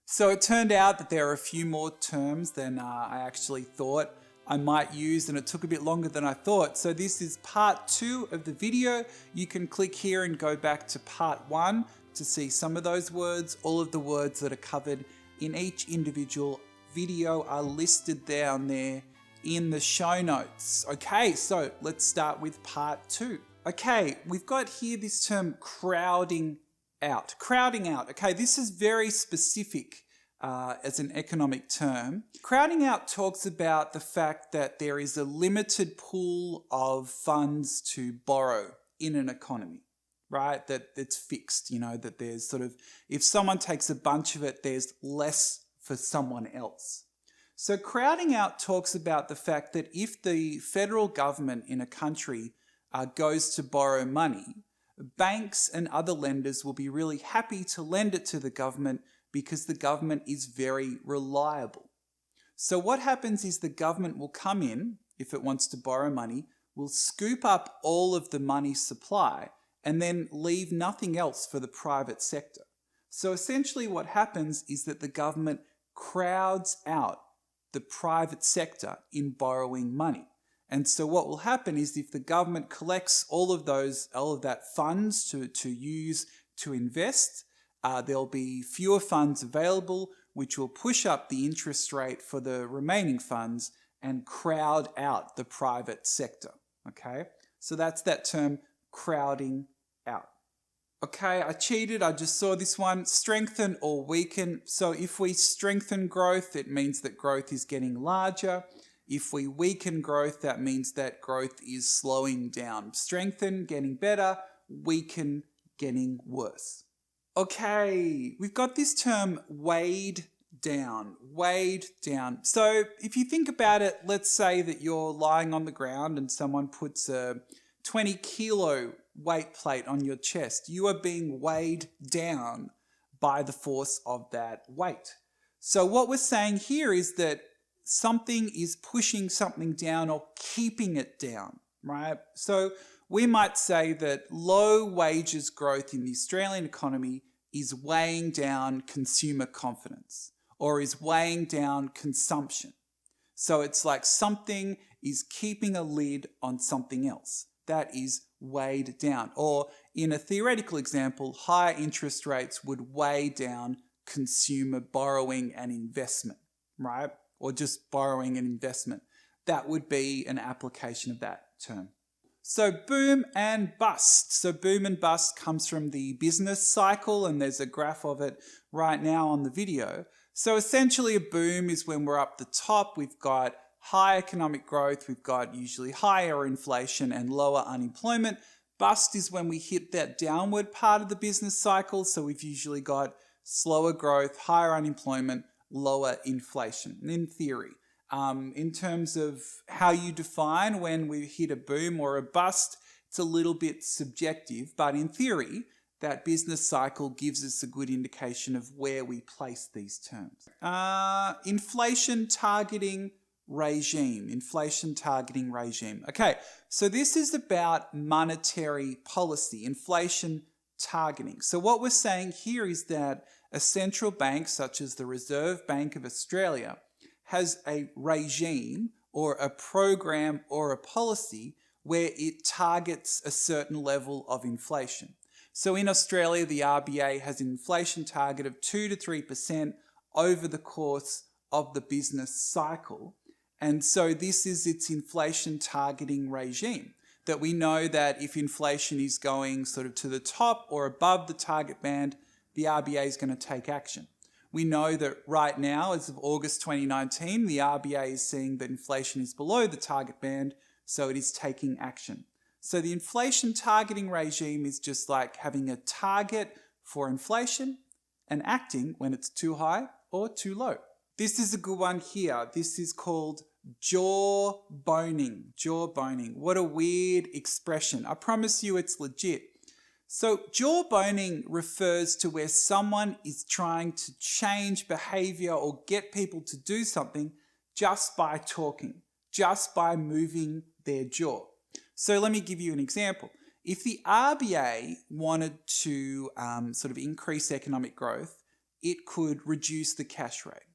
So it turned out that there are a few more terms than I actually thought I might use, and it took a bit longer than I thought. So this is part 2 of the video. You can click here and go back to part 1 to see some of those words. All of the words that are covered in each individual video are listed down there in the show notes. Okay, so let's start with part 2. Okay, we've got here this term crowding out. Crowding out. Okay, this is very specific as an economic term. Crowding out talks about the fact that there is a limited pool of funds to borrow in an economy, right? That it's fixed, that there's sort of, if someone takes a bunch of it, there's less for someone else. So crowding out talks about the fact that if the federal government in a country goes to borrow money, banks and other lenders will be really happy to lend it to the government because the government is very reliable. So what happens is the government will come in, if it wants to borrow money, will scoop up all of the money supply and then leave nothing else for the private sector. So essentially what happens is that the government crowds out the private sector in borrowing money. And so what will happen is if the government collects all of that funds to use to invest, there'll be fewer funds available, which will push up the interest rate for the remaining funds and crowd out the private sector. Okay, so that's that term crowding out. Okay, I cheated. I just saw this one. Strengthen or weaken. So if we strengthen growth, it means that growth is getting larger. If we weaken growth, that means that growth is slowing down. Strengthen, getting better. Weaken, getting worse. Okay, we've got this term weighed down. Weighed down. So if you think about it, let's say that you're lying on the ground and someone puts a 20 kilo weight plate on your chest. You are being weighed down by the force of that weight. So what we're saying here is that something is pushing something down or keeping it down, right? So we might say that low wages growth in the Australian economy is weighing down consumer confidence or is weighing down consumption. So it's like something is keeping a lid on something else that is weighed down. Or in a theoretical example, higher interest rates would weigh down consumer borrowing and investment, right? Or just borrowing and investment. That would be an application of that term. So boom and bust. So boom and bust comes from the business cycle, and there's a graph of it right now on the video. So essentially a boom is when we're up the top, we've got high economic growth, we've got usually higher inflation and lower unemployment. Bust is when we hit that downward part of the business cycle, so we've usually got slower growth, higher unemployment, lower inflation. And in theory, in terms of how you define when we hit a boom or a bust, it's a little bit subjective, but in theory, that business cycle gives us a good indication of where we place these terms. Inflation targeting regime. Inflation targeting regime. Okay, so this is about monetary policy, inflation targeting. So what we're saying here is that a central bank, such as the Reserve Bank of Australia, has a regime or a program or a policy where it targets a certain level of inflation. So in Australia, the RBA has an inflation target of 2 to 3% over the course of the business cycle. And so this is its inflation targeting regime, that we know that if inflation is going sort of to the top or above the target band, the RBA is going to take action. We know that right now, as of August 2019, the RBA is seeing that inflation is below the target band, so it is taking action. So the inflation targeting regime is just like having a target for inflation and acting when it's too high or too low. This is a good one here. This is called jawboning. Jawboning. What a weird expression. I promise you it's legit. So jawboning refers to where someone is trying to change behavior or get people to do something just by talking, just by moving their jaw. So let me give you an example. If the RBA wanted to sort of increase economic growth, it could reduce the cash rate.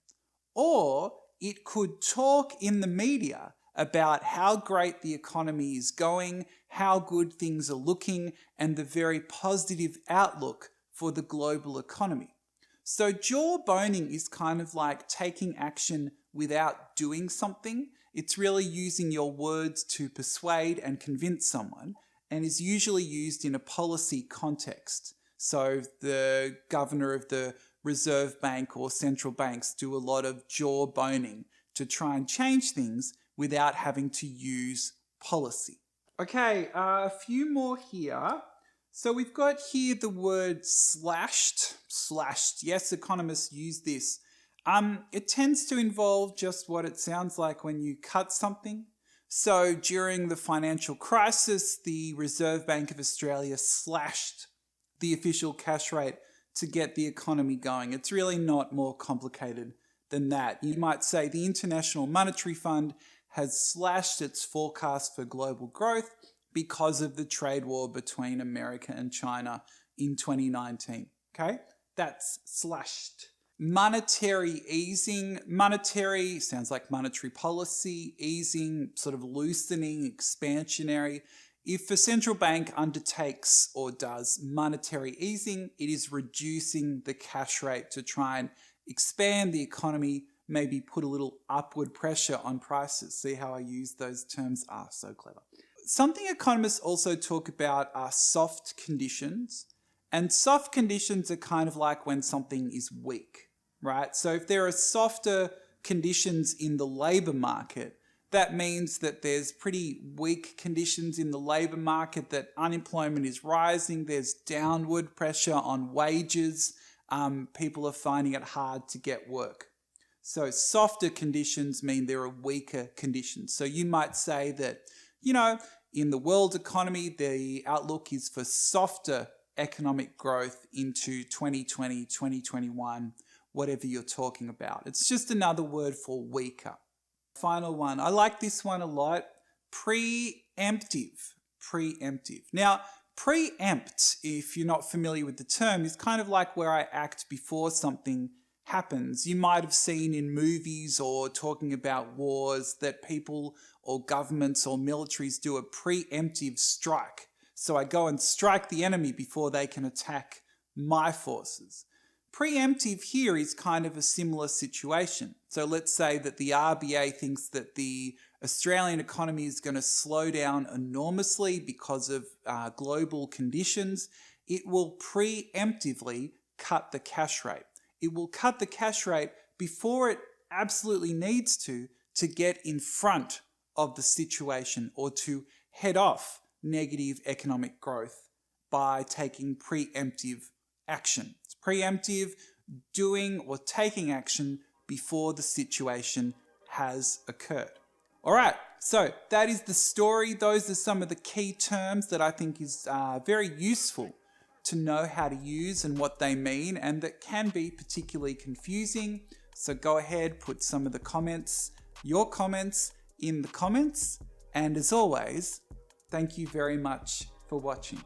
Or it could talk in the media about how great the economy is going, how good things are looking, and the very positive outlook for the global economy. So jawboning is kind of like taking action without doing something. It's really using your words to persuade and convince someone, and is usually used in a policy context. So the governor of the Reserve Bank or central banks do a lot of jawboning to try and change things without having to use policy. Okay, a few more here. So we've got here the word slashed. Yes, economists use this. It tends to involve just what it sounds like when you cut something. So during the financial crisis, the Reserve Bank of Australia slashed the official cash rate to get the economy going. It's really not more complicated than that. You might say the International Monetary Fund has slashed its forecast for global growth because of the trade war between America and China in 2019. Okay, that's slashed. Monetary easing. Monetary sounds like monetary policy. Easing, sort of loosening, expansionary. If a central bank undertakes or does monetary easing, it is reducing the cash rate to try and expand the economy, maybe put a little upward pressure on prices. See how I use those terms? So clever. Something economists also talk about are soft conditions. And soft conditions are kind of like when something is weak, right? So if there are softer conditions in the labour market, that means that there's pretty weak conditions in the labour market, that unemployment is rising, there's downward pressure on wages, people are finding it hard to get work. So softer conditions mean there are weaker conditions. So you might say that, in the world economy, the outlook is for softer economic growth into 2020, 2021, whatever you're talking about. It's just another word for weaker. Final one. I like this one a lot. Preemptive. Preemptive. Now, preempt, if you're not familiar with the term, is kind of like where I act before something happens. You might have seen in movies or talking about wars that people or governments or militaries do a preemptive strike. So I go and strike the enemy before they can attack my forces. Preemptive here is kind of a similar situation. So let's say that the RBA thinks that the Australian economy is going to slow down enormously because of global conditions. It will preemptively cut the cash rate. It will cut the cash rate before it absolutely needs to get in front of the situation or to head off negative economic growth by taking preemptive action. It's preemptive, doing or taking action before the situation has occurred. All right, so that is the story. Those are some of the key terms that I think is very useful to know how to use and what they mean, and that can be particularly confusing. So go ahead, put some of the comments, your comments in the comments. And as always, thank you very much for watching.